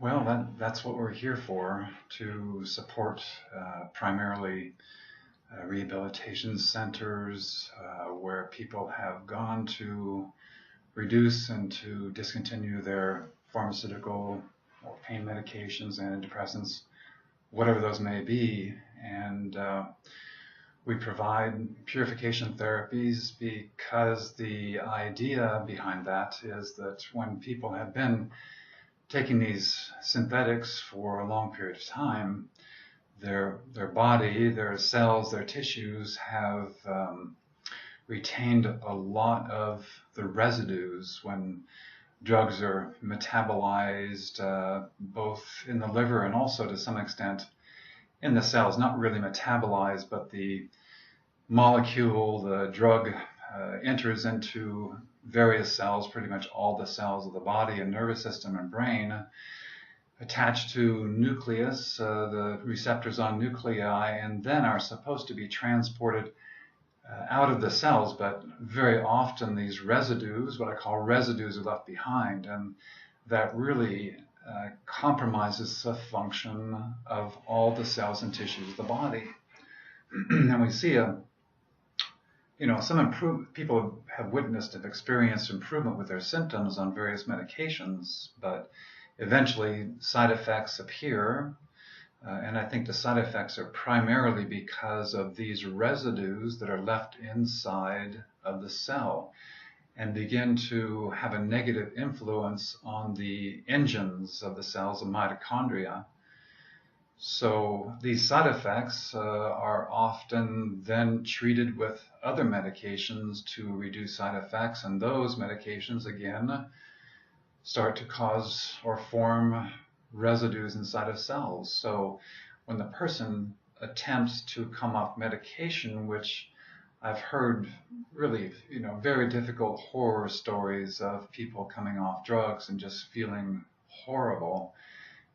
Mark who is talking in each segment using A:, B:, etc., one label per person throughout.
A: Well, that's what we're here for, to support primarily rehabilitation centers where people have gone to reduce and to discontinue their pharmaceutical or pain medications, antidepressants, whatever those may be. And we provide purification therapies because the idea behind that is that when people have been taking these synthetics for a long period of time, their body, their cells, their tissues have retained a lot of the residues when drugs are metabolized, both in the liver and also to some extent in the cells. Not really metabolized, but the molecule, the drug, enters into various cells, pretty much all the cells of the body and nervous system and brain, attached to nucleus, the receptors on nuclei, and then are supposed to be transported out of the cells. But very often these residues, what I call residues, are left behind, and that really compromises the function of all the cells and tissues of the body. And we see some people have witnessed, have experienced improvement with their symptoms on various medications, but eventually side effects appear. And I think the side effects are primarily because of these residues that are left inside of the cell and begin to have a negative influence on the engines of the cells, the mitochondria. So these side effects are often then treated with other medications to reduce side effects, and those medications again start to cause or form residues inside of cells. So when the person attempts to come off medication, which I've heard really, very difficult horror stories of people coming off drugs and just feeling horrible,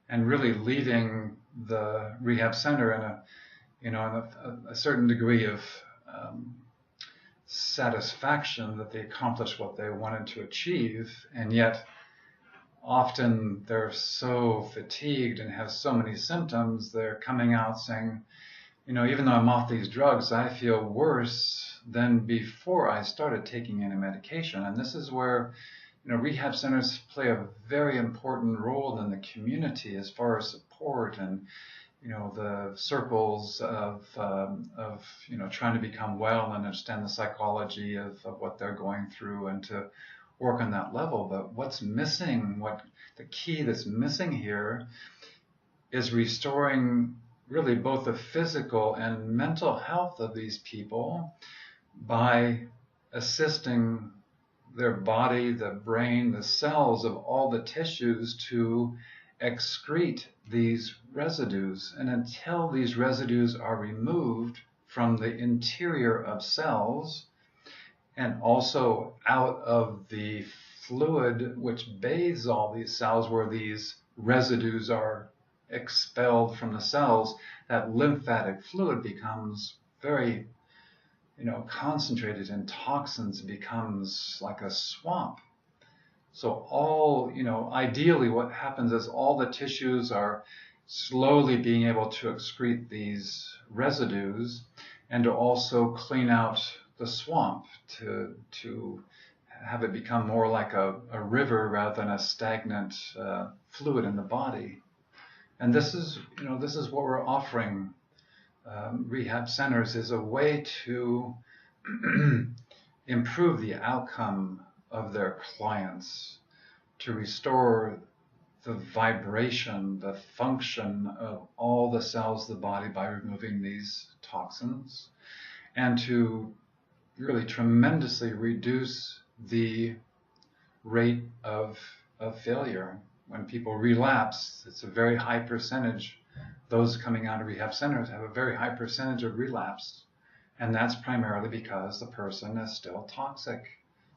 A: and really leaving the rehab center in a certain degree of satisfaction that they accomplished what they wanted to achieve, and yet often they're so fatigued and have so many symptoms, they're coming out saying, even though I'm off these drugs, I feel worse than before I started taking any medication. And this is where rehab centers play a very important role in the community as far as support and the circles of trying to become well and understand the psychology of what they're going through and to work on that level. But what's missing, what the key that's missing here is restoring really both the physical and mental health of these people by assisting their body, the brain, the cells of all the tissues to excrete these residues. And until these residues are removed from the interior of cells and also out of the fluid which bathes all these cells where these residues are expelled from the cells, that lymphatic fluid becomes very concentrated in toxins, becomes like a swamp. So ideally what happens is all the tissues are slowly being able to excrete these residues and to also clean out the swamp, to have it become more like a river rather than a stagnant fluid in the body. And this is what we're offering rehab centers, is a way to improve the outcome of their clients, to restore the vibration, the function of all the cells of the body by removing these toxins, and to really tremendously reduce the rate of failure. When people relapse, it's a very high percentage. Those coming out of rehab centers have a very high percentage of relapse, and that's primarily because the person is still toxic.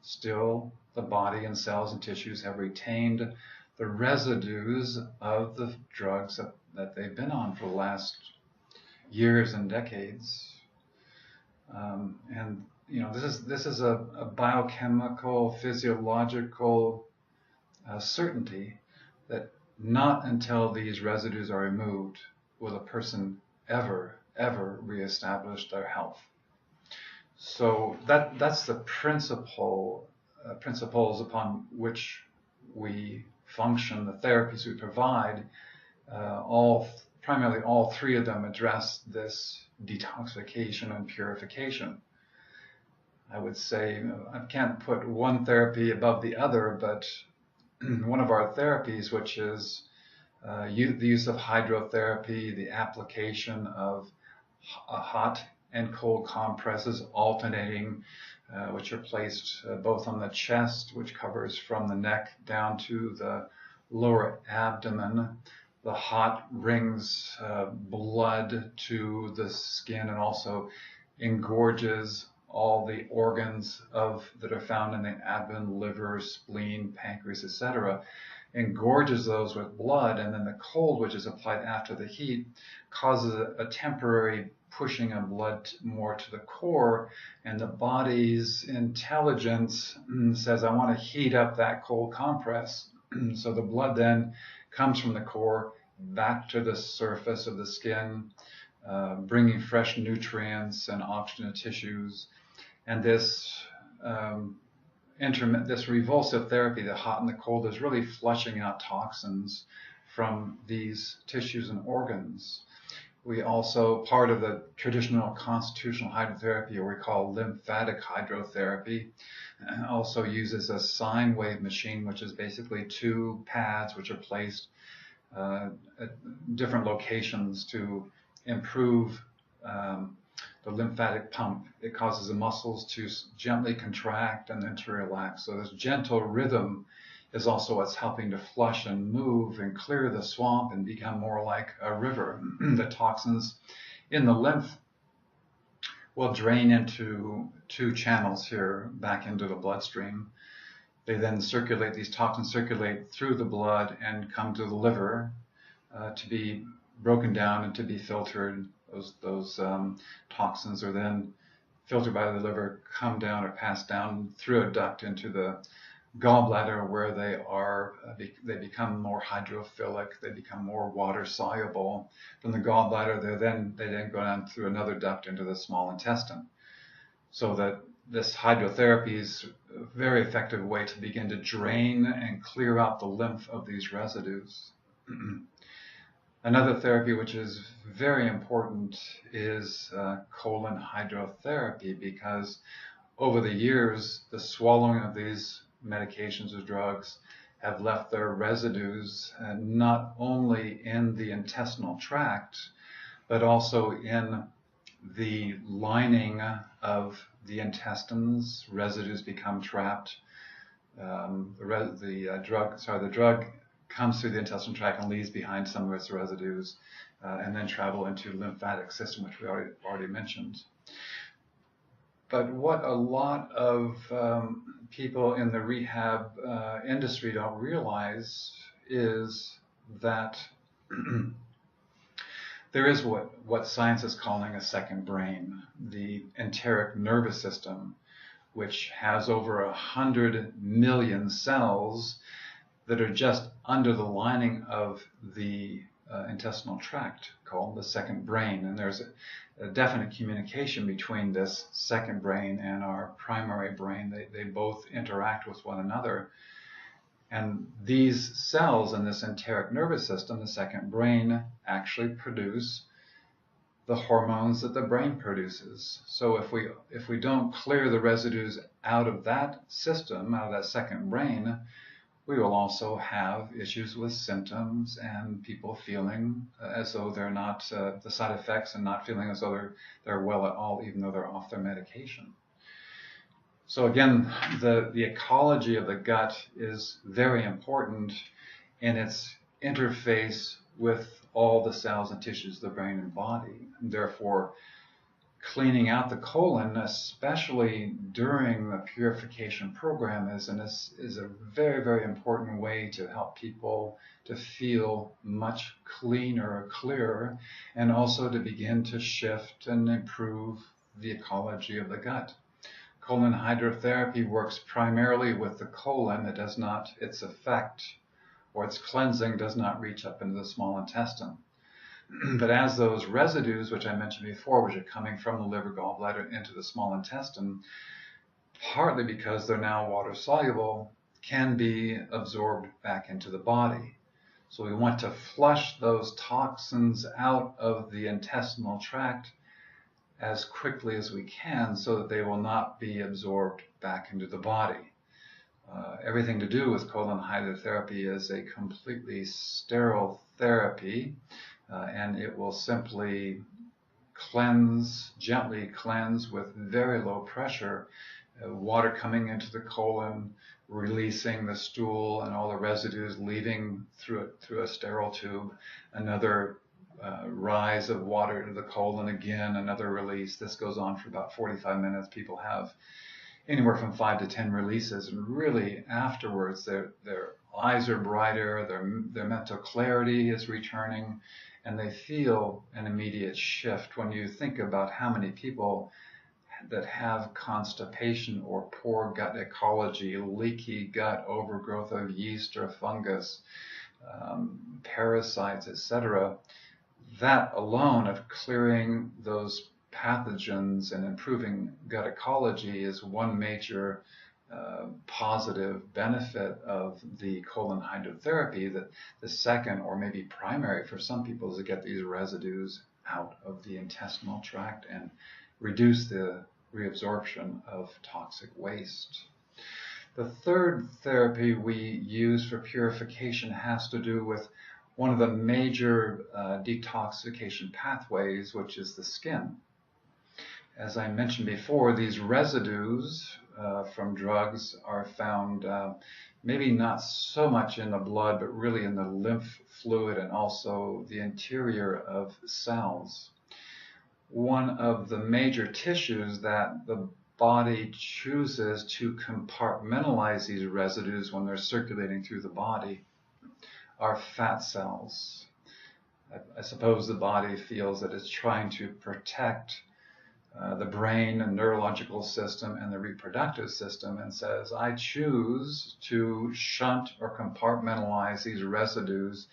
A: Still, the body and cells and tissues have retained the residues of the drugs that they've been on for the last years and decades. And this is a biochemical, physiological certainty that not until these residues are removed will a person ever reestablish their health. So that's the principles upon which we function, the therapies we provide. Primarily all three of them address this detoxification and purification. I would say I can't put one therapy above the other, but one of our therapies, which is the use of hydrotherapy, the application of hot and cold compresses alternating, which are placed both on the chest, which covers from the neck down to the lower abdomen. The hot brings blood to the skin and also engorges all the organs that are found in the abdomen, liver, spleen, pancreas, etc., engorges those with blood, and then the cold, which is applied after the heat, causes a temporary pushing of blood more to the core, and the body's intelligence says, I want to heat up that cold compress. So the blood then comes from the core back to the surface of the skin, bringing fresh nutrients and oxygen to tissues. And this revulsive therapy, the hot and the cold, is really flushing out toxins from these tissues and organs. We also, part of the traditional constitutional hydrotherapy, or we call lymphatic hydrotherapy, also uses a sine wave machine, which is basically two pads which are placed at different locations to improve the lymphatic pump. It causes the muscles to gently contract and then to relax. So this gentle rhythm is also what's helping to flush and move and clear the swamp and become more like a river. The toxins in the lymph will drain into two channels here back into the bloodstream. They then circulate, these toxins circulate through the blood and come to the liver to be broken down and to be filtered. Those toxins are then filtered by the liver, come down or pass down through a duct into the gallbladder, where they become more hydrophilic, they become more water soluble. From the gallbladder, they then go down through another duct into the small intestine. So that this hydrotherapy is a very effective way to begin to drain and clear out the lymph of these residues. Another therapy which is very important is colon hydrotherapy, because over the years, the swallowing of these medications or drugs have left their residues not only in the intestinal tract, but also in the lining of the intestines. Residues become trapped. The drug comes through the intestinal tract and leaves behind some of its residues, and then travel into the lymphatic system, which we already mentioned. But what a lot of people in the rehab industry don't realize is that there is what science is calling a second brain, the enteric nervous system, which has over 100 million cells that are just under the lining of the intestinal tract, called the second brain. And there's a definite communication between this second brain and our primary brain. They both interact with one another. And these cells in this enteric nervous system, the second brain, actually produce the hormones that the brain produces. So if we don't clear the residues out of that system, out of that second brain, we will also have issues with symptoms and people feeling as though they're not, the side effects, and not feeling as though they're well at all, even though they're off their medication. So again, the ecology of the gut is very important in its interface with all the cells and tissues of the brain and body. And therefore, cleaning out the colon, especially during the purification program, is a very, very important way to help people to feel much cleaner, clearer, and also to begin to shift and improve the ecology of the gut. Colon hydrotherapy works primarily with the colon. It does not, its effect or its cleansing does not reach up into the small intestine. But as those residues, which I mentioned before, which are coming from the liver, gallbladder into the small intestine, partly because they're now water soluble, can be absorbed back into the body. So we want to flush those toxins out of the intestinal tract as quickly as we can so that they will not be absorbed back into the body. Everything to do with colon hydrotherapy is a completely sterile therapy, and it will simply cleanse, gently cleanse with very low pressure, water coming into the colon, releasing the stool and all the residues leaving through a sterile tube, another rise of water into the colon, again another release. This goes on for about 45 minutes. People have anywhere from 5 to 10 releases, and really afterwards their eyes are brighter, their mental clarity is returning, and they feel an immediate shift. When you think about how many people that have constipation or poor gut ecology, leaky gut, overgrowth of yeast or fungus, parasites, etc., that alone of clearing those pathogens and improving gut ecology is one major positive benefit of the colon hydrotherapy. That the second, or maybe primary for some people, is to get these residues out of the intestinal tract and reduce the reabsorption of toxic waste. The third therapy we use for purification has to do with one of the major detoxification pathways, which is the skin. As I mentioned before, these residues from drugs are found maybe not so much in the blood, but really in the lymph fluid and also the interior of cells. One of the major tissues that the body chooses to compartmentalize these residues when they're circulating through the body are fat cells. I suppose the body feels that it's trying to protect the brain and neurological system and the reproductive system, and says, I choose to shunt or compartmentalize these residues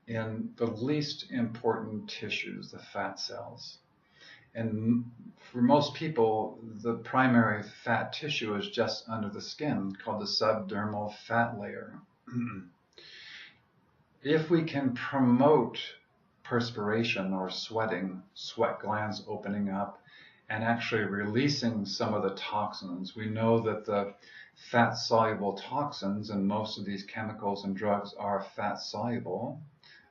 A: in the least important tissues, the fat cells. And for most people, the primary fat tissue is just under the skin, called the subdermal fat layer. If we can promote perspiration or sweating, sweat glands opening up, and actually releasing some of the toxins. We know that the fat-soluble toxins and most of these chemicals and drugs are fat-soluble.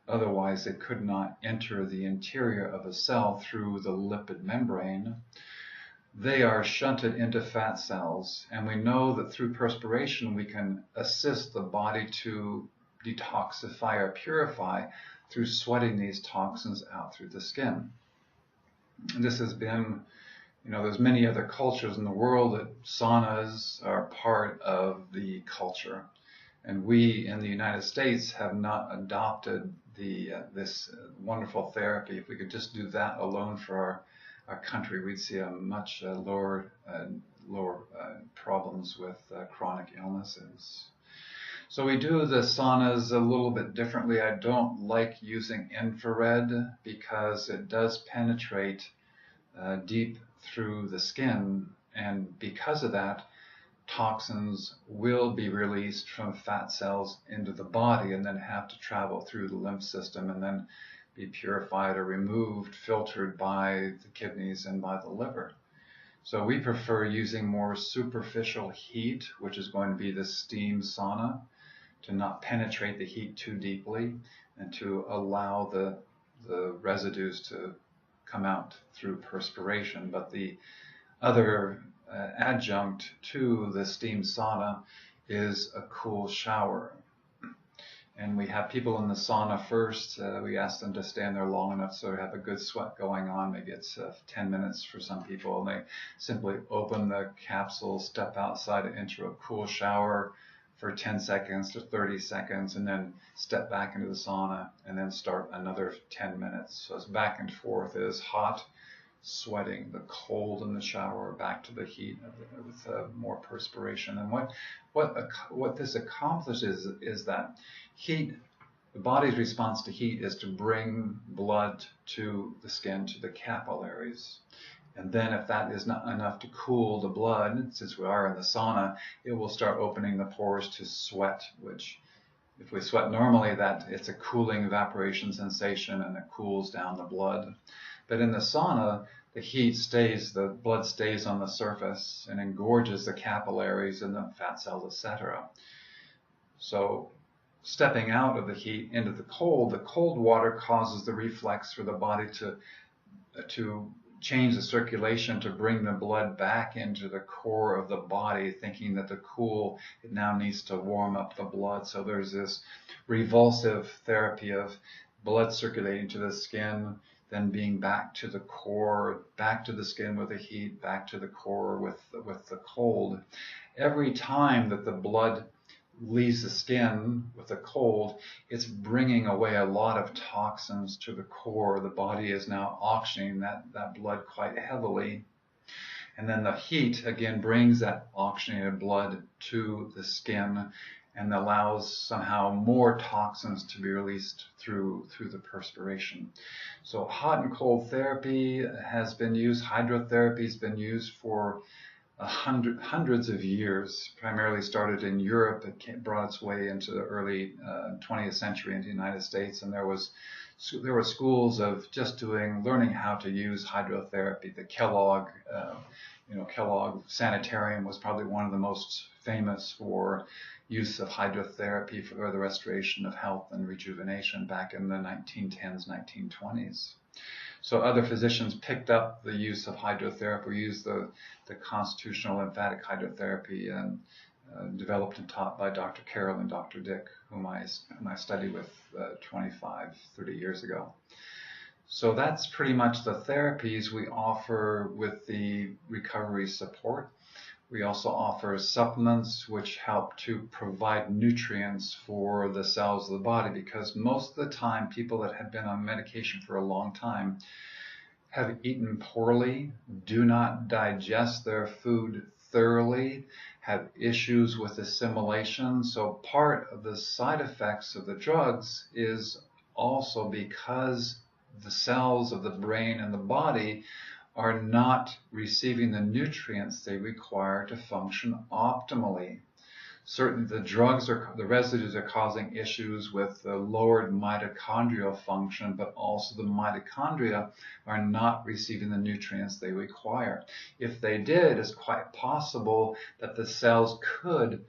A: Otherwise, they could not enter the interior of a cell through the lipid membrane. They are shunted into fat cells, and we know that through perspiration we can assist the body to detoxify or purify through sweating these toxins out through the skin. And this has been, there's many other cultures in the world that saunas are part of the culture. And we in the United States have not adopted this wonderful therapy. If we could just do that alone for our country, we'd see a much lower problems with chronic illnesses. So we do the saunas a little bit differently. I don't like using infrared because it does penetrate deep through the skin, and because of that, toxins will be released from fat cells into the body and then have to travel through the lymph system and then be purified or removed, filtered by the kidneys and by the liver. So we prefer using more superficial heat, which is going to be the steam sauna, to not penetrate the heat too deeply and to allow the residues to come out through perspiration. But the other adjunct to the steam sauna is a cool shower. And we have people in the sauna first. We ask them to stand there long enough so they have a good sweat going on. Maybe it's 10 minutes for some people. And they simply open the capsule, step outside and enter a cool shower for 10 seconds to 30 seconds, and then step back into the sauna and then start another 10 minutes. So it's back and forth. It is hot sweating, the cold in the shower, back to the heat with more perspiration. And what this accomplishes is that heat, the body's response to heat is to bring blood to the skin, to the capillaries. And then if that is not enough to cool the blood, since we are in the sauna, it will start opening the pores to sweat, which if we sweat normally, that it's a cooling evaporation sensation and it cools down the blood. But in the sauna, the heat stays, the blood stays on the surface and engorges the capillaries and the fat cells, etc. So stepping out of the heat into the cold water causes the reflex for the body to change the circulation to bring the blood back into the core of the body, thinking that it now needs to warm up the blood. So there's this revulsive therapy of blood circulating to the skin, then being back to the core, back to the skin with the heat, back to the core with the cold. Every time that the blood leaves the skin with the cold, it's bringing away a lot of toxins to the core. The body is now oxygenating that blood quite heavily. And then the heat again brings that oxygenated blood to the skin and allows somehow more toxins to be released through the perspiration. So hot and cold therapy has been used, hydrotherapy has been used for hundreds of years. Primarily started in Europe. It brought its way into the early 20th century into the United States, and there were schools of just learning how to use hydrotherapy. The Kellogg Sanitarium was probably one of the most famous for use of hydrotherapy for the restoration of health and rejuvenation back in the 1910s, 1920s. So other physicians picked up the use of hydrotherapy, used the constitutional lymphatic hydrotherapy, and developed and taught by Dr. Carroll and Dr. Dick, whom I studied with 25, 30 years ago. So that's pretty much the therapies we offer with the recovery support. We also offer supplements which help to provide nutrients for the cells of the body, because most of the time people that have been on medication for a long time have eaten poorly, do not digest their food thoroughly, have issues with assimilation. So part of the side effects of the drugs is also because the cells of the brain and the body are not receiving the nutrients they require to function optimally. Certainly the residues are causing issues with the lowered mitochondrial function, but also the mitochondria are not receiving the nutrients they require. If they did, it's quite possible that the cells could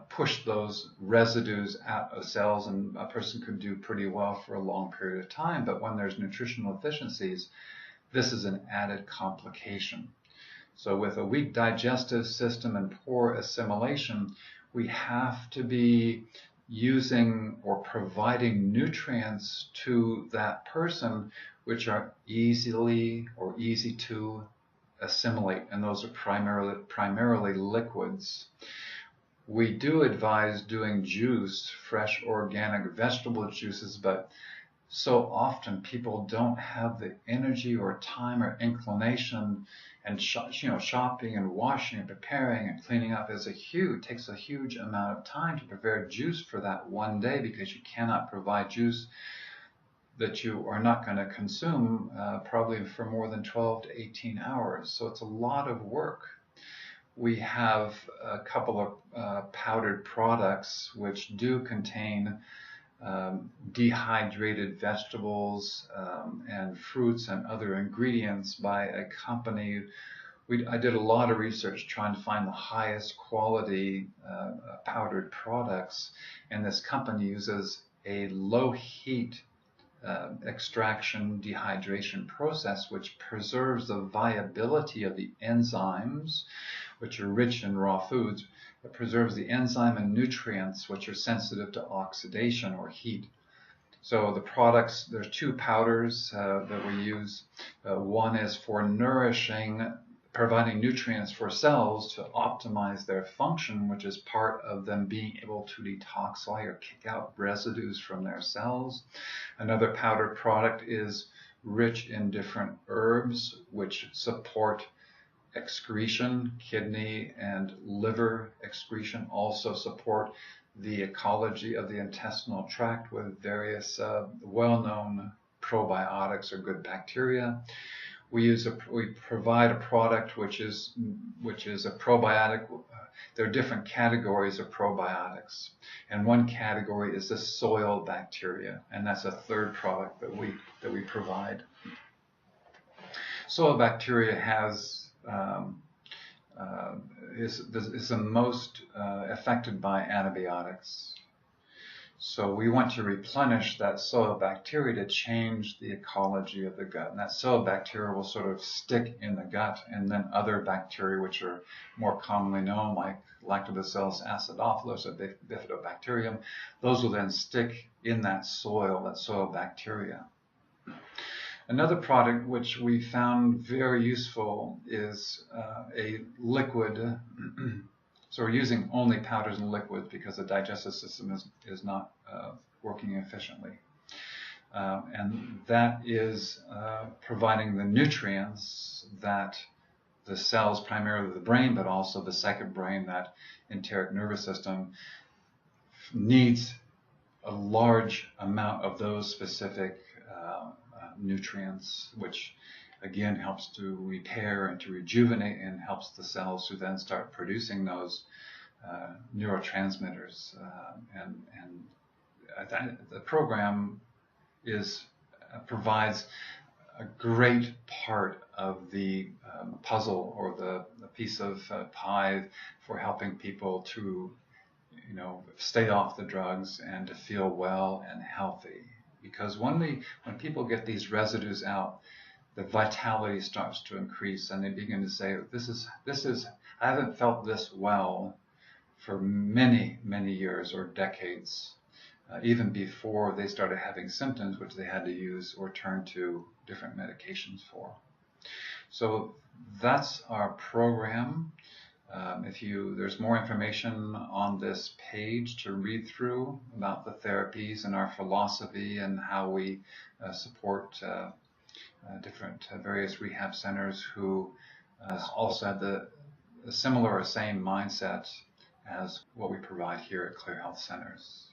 A: push those residues out of cells, and a person could do pretty well for a long period of time. But when there's nutritional deficiencies, this is an added complication. So with a weak digestive system and poor assimilation, we have to be using or providing nutrients to that person which are easy to assimilate, and those are primarily liquids. We do advise doing juice, fresh organic vegetable juices, but so often people don't have the energy or time or inclination, and shopping and washing and preparing and cleaning up takes a huge amount of time to prepare juice for that one day, because you cannot provide juice that you are not going to consume probably for more than 12 to 18 hours. So it's a lot of work. We have a couple of powdered products which do contain dehydrated vegetables and fruits and other ingredients by a company. I did a lot of research trying to find the highest quality powdered products, and this company uses a low heat extraction dehydration process which preserves the viability of the enzymes which are rich in raw foods. It preserves the enzyme and nutrients which are sensitive to oxidation or heat. So the products, there's two powders that we use. One is for providing nutrients for cells to optimize their function, which is part of them being able to detoxify or kick out residues from their cells. Another powdered product is rich in different herbs which support excretion. Kidney and liver excretion also support the ecology of the intestinal tract with various well-known probiotics or good bacteria. We provide a product which is a probiotic. There are different categories of probiotics, and one category is the soil bacteria, and that's a third product that we provide. Soil bacteria is the most affected by antibiotics. So we want to replenish that soil bacteria to change the ecology of the gut. And that soil bacteria will sort of stick in the gut, and then other bacteria which are more commonly known, like Lactobacillus acidophilus or Bifidobacterium, those will then stick in that soil bacteria. Another product which we found very useful is a liquid. So we're using only powders and liquids because the digestive system is not working efficiently. And that is providing the nutrients that the cells, primarily the brain, but also the second brain, that enteric nervous system, needs a large amount of those specific nutrients, which again helps to repair and to rejuvenate and helps the cells to then start producing those neurotransmitters. And the program provides a great part of the puzzle, or the piece of pie for helping people to, stay off the drugs and to feel well and healthy. Because when people get these residues out, the vitality starts to increase, and they begin to say, I haven't felt this well for many, many years or decades, even before they started having symptoms which they had to use or turn to different medications for. So that's our program. There's more information on this page to read through about the therapies and our philosophy and how we support different various rehab centers who also have the similar or same mindset as what we provide here at Clear Health Centers.